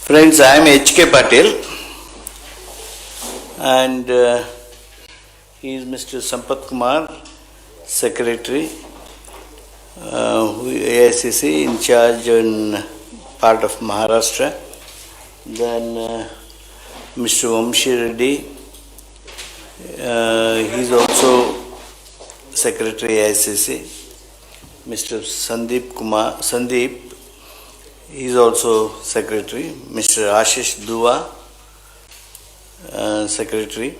Friends, I am H.K. Patel and he is Mr. Sampath Kumar, Secretary, AICC in charge in part of Maharashtra. Then Mr. Vamshi Reddy, he is also Secretary AICC. Mr. Sandeep, he is also Secretary. Mr. Ashish Dua, Secretary.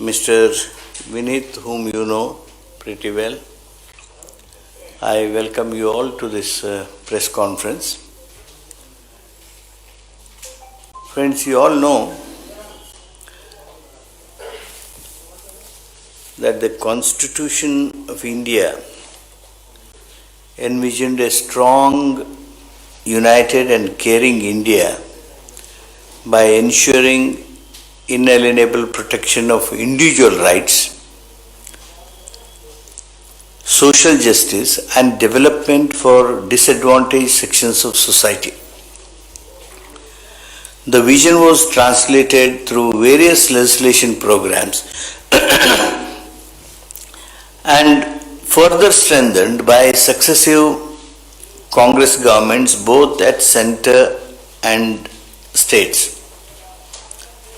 Mr. Vinith, whom you know pretty well. I welcome you all to this press conference. Friends, you all know that the Constitution of India envisioned a strong, united and caring India by ensuring inalienable protection of individual rights, social justice and development for disadvantaged sections of society. The vision was translated through various legislation programs and further strengthened by successive Congress governments both at center and states.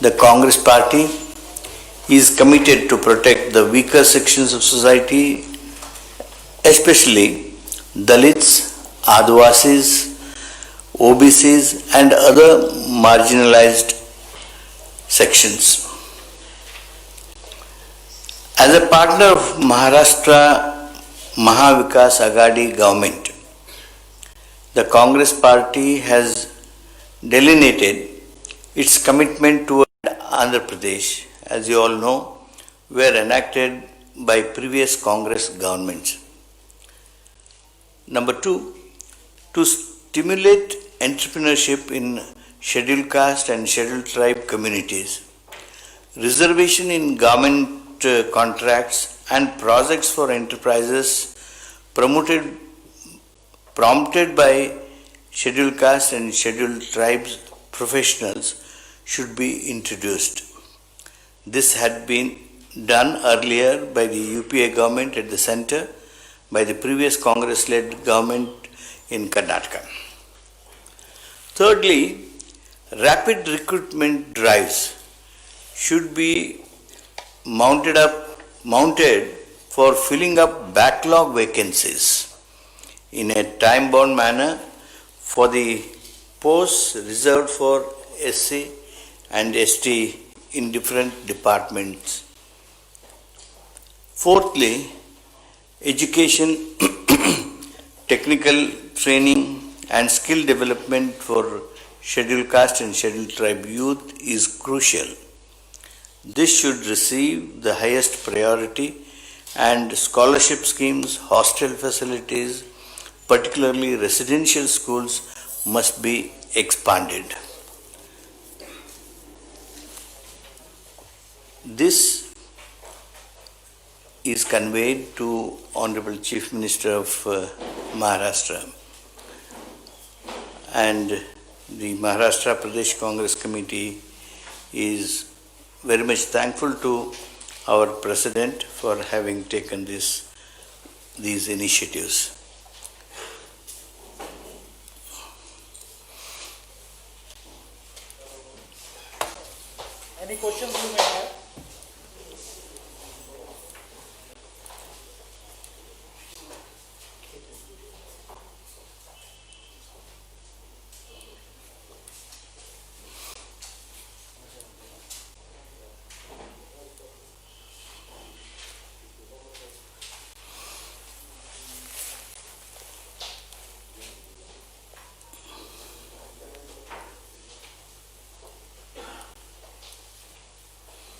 The Congress party is committed to protect the weaker sections of society, especially Dalits, Adivasis, OBCs and other marginalized sections. As a partner of Maharashtra Mahavikas Aghadi government, the Congress party has delineated its commitment toward Andhra Pradesh, as you all know, were enacted by previous Congress governments. Number two, to stimulate entrepreneurship in scheduled caste and scheduled tribe communities, reservation in government contracts and projects for enterprises prompted by scheduled caste and scheduled tribes professionals should be introduced. This had been done earlier by the UPA government at the center, by the previous Congress-led government in Karnataka. Thirdly, rapid recruitment drives should be mounted for filling up backlog vacancies in a time-bound manner for the posts reserved for SC and ST in different departments. Fourthly, education, technical training and skill development for scheduled caste and scheduled tribe youth is crucial. This should receive the highest priority and scholarship schemes, hostel facilities, particularly residential schools must be expanded. This is conveyed to Honorable Chief Minister of Maharashtra, and the Maharashtra Pradesh Congress Committee is very much thankful to our President for having taken these initiatives. Any questions you may have?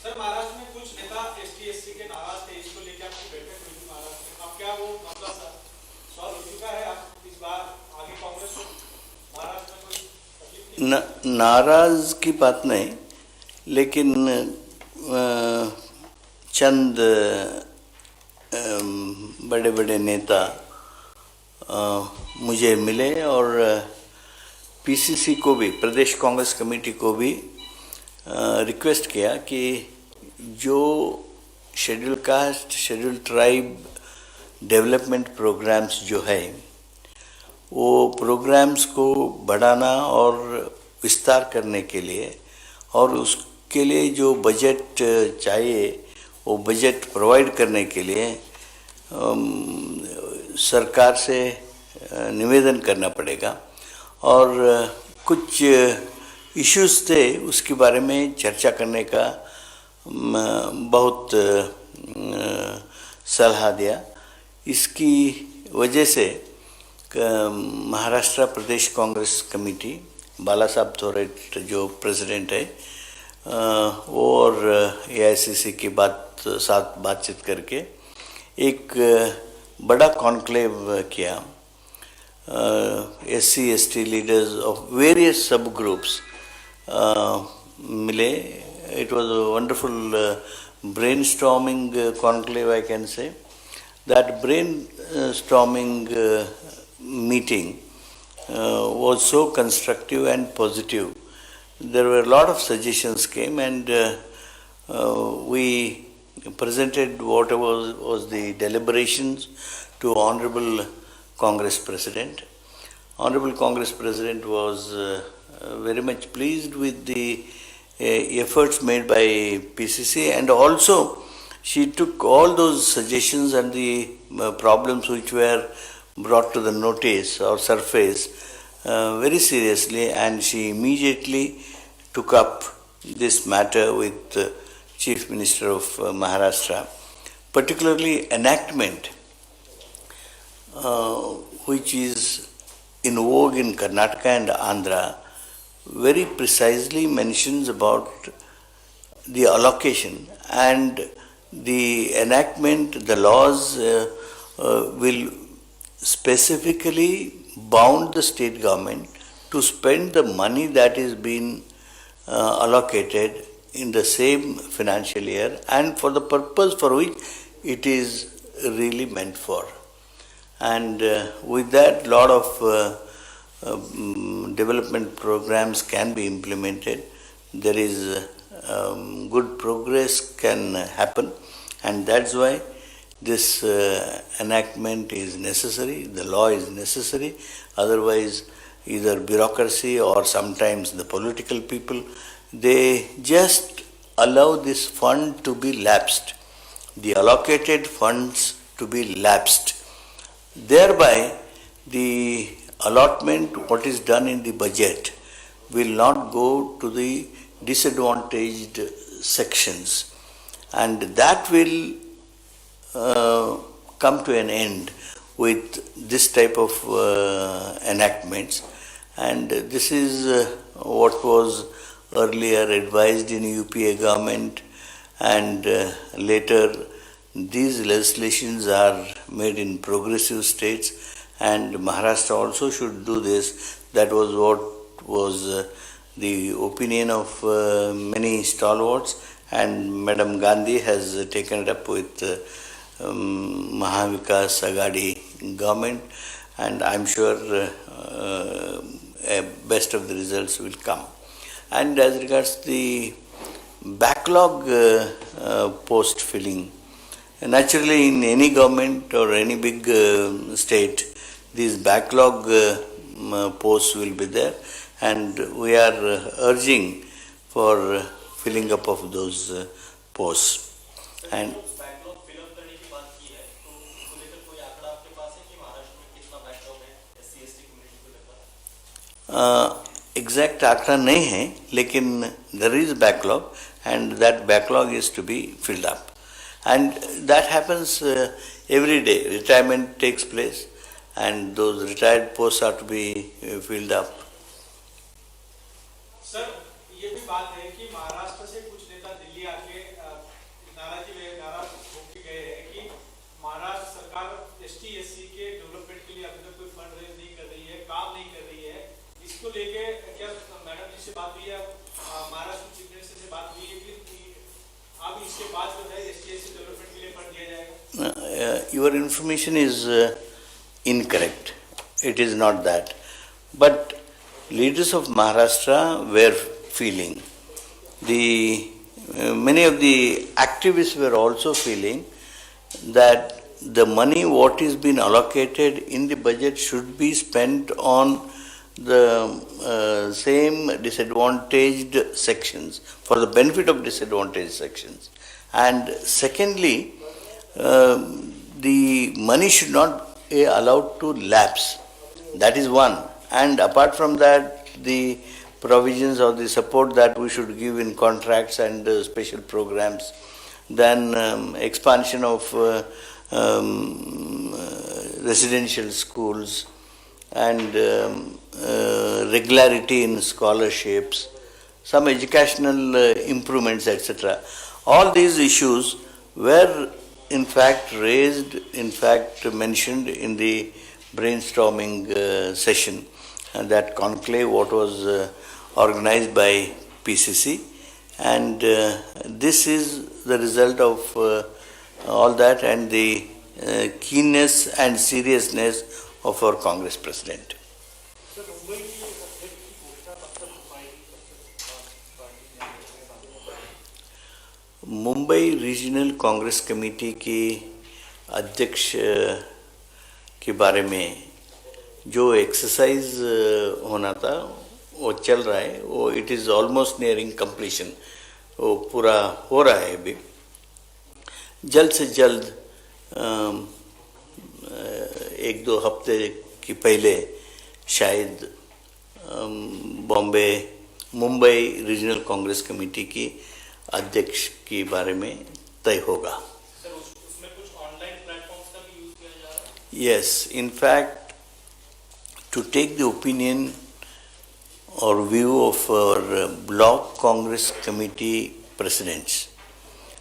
Sir, Maharashtra में कुछ नेता ST/SC के नाराज थे, इसको लेकर आपकी बैठक हुई थी महाराष्ट्र में। अब क्या वो मसला सॉल्व हो चुका है? आप इस बार आगे कांग्रेस को महाराष्ट्र में कोई तकलीफ नहीं? नाराज की बात नहीं, लेकिन चंद बड़े बड़े नेता मुझे मिले और पीसीसी को भी, प्रदेश कांग्रेस कमेटी को भी रिक्वेस्ट किया कि जो schedule caste, schedule tribe development programmes जो है, वो प्रोग्राम्स को बढ़ाना और विस्तार करने के लिए और उसके लिए जो बजट चाहिए वो बजट प्रोवाइड करने के लिए सरकार से निवेदन करना पड़ेगा। और कुछ इश्यूज थे, उसके बारे में चर्चा करने का बहुत सलाह दिया। इसकी वजह से महाराष्ट्र प्रदेश कांग्रेस कमेटी, बाला साहब थोरेट जो प्रेसिडेंट है, वो और एआईसीसी की साथ बातचीत करके एक बड़ा कॉन्क्लेव किया। SC/ST लीडर्स ऑफ वेरियस सब ग्रुप्स मिले। It was a wonderful brainstorming conclave, I can say. That brainstorming meeting was so constructive and positive. There were a lot of suggestions came, and we presented whatever was the deliberations to Honorable Congress President. Honorable Congress President was very much pleased with the efforts made by PCC, and also she took all those suggestions and the problems which were brought to the notice or surface very seriously, and she immediately took up this matter with Chief Minister of Maharashtra, particularly enactment which is in vogue in Karnataka and Andhra, very precisely mentions about the allocation, and the enactment, the laws will specifically bound the state government to spend the money that is being allocated in the same financial year and for the purpose for which it is really meant for. And with that, lot of development programs can be implemented. There is good progress can happen, and that's why this enactment is necessary, the law is necessary. Otherwise, either bureaucracy or sometimes the political people, they just allow this fund to be lapsed, the allocated funds to be lapsed. Thereby, the allotment, what is done in the budget, will not go to the disadvantaged sections, and that will come to an end with this type of enactments. And this is what was earlier advised in UPA government, and later these legislations are made in progressive states, and Maharashtra also should do this. That was what was the opinion of many stalwarts, and Madam Gandhi has taken it up with Mahavikas Aghadi government, and I'm sure best of the results will come. And as regards the backlog post filling, naturally in any government or any big state, these backlog posts will be there, and we are urging for filling up of those posts. And exact आंकड़ा नहीं है, लेकिन there is backlog, and that backlog is to be filled up, and that happens every day. Retirement takes place, and those retired posts are to be filled up. Sir, ये भी बात है कि महाराष्ट्र से कुछ नेता दिल्ली आके नाराज होके गए हैं कि महाराष्ट्र सरकार ST/SC के डेवलपमेंट के लिए अभी तक कोई फंड रेज नहीं कर रही है, काम नहीं कर रही है। इसको लेके क्या मैडम जी से बात हुई है, महाराष्ट्र चीफ मिनिस्टर से बात हुई है कि अब इसके बाद जो है ST/SC डेवलपमेंट के लिए फंड दिया जाएगा? Your information is incorrect. It is not that. But leaders of Maharashtra were feeling. Many of the activists were also feeling that the money what is being allocated in the budget should be spent on the same disadvantaged sections, for the benefit of disadvantaged sections. And secondly, the money should not be allowed to lapse. That is one. And apart from that, the provisions or the support that we should give in contracts and special programs, then expansion of residential schools, and regularity in scholarships, some educational improvements, etc. All these issues were in fact raised, mentioned in the brainstorming session, and that conclave what was organized by PCC, and this is the result of all that and the keenness and seriousness of our Congress President. Mumbai regional Congress committee की अध्यक्ष के बारे में जो exercise होना था वो चल रहा है, वो it is almost nearing completion, वो पूरा हो रहा है अभी। जल्द से जल्द एक दो हफ्ते की पहले शायद मुंबई रीजनल कांग्रेस कमेटी की अध्यक्ष के बारे में तय होगा। सर, उसमें कुछ ऑनलाइन प्लेटफॉर्म्स का भी यूज किया जा रहा है? Yes, in fact, to take the opinion or view of our block Congress committee presidents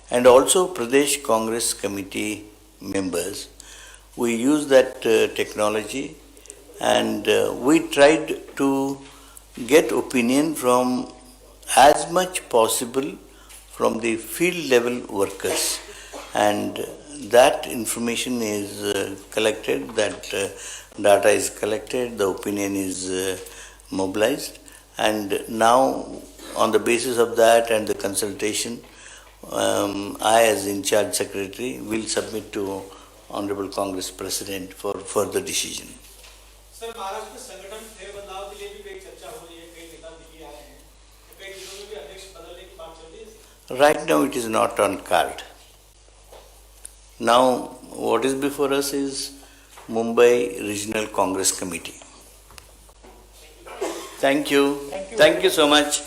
and also Pradesh Congress committee members, we use that technology, and we tried to get opinion from as much possible from the field level workers, and that information is collected, that data is collected, the opinion is mobilized, and now on the basis of that and the consultation, I as in charge secretary will submit to Honorable Congress President for further decision. Sir, Maharashtra में संगठन फेर बदलाव के लिए भी कई चर्चा हो रही है, कई नेता दिल्ली आए हैं, कई जिलों में भी अध्यक्ष बदलने की बात चल रही है। Right now it is not on card. Now what is before us is Mumbai Regional Congress Committee. Thank you. Thank you so much.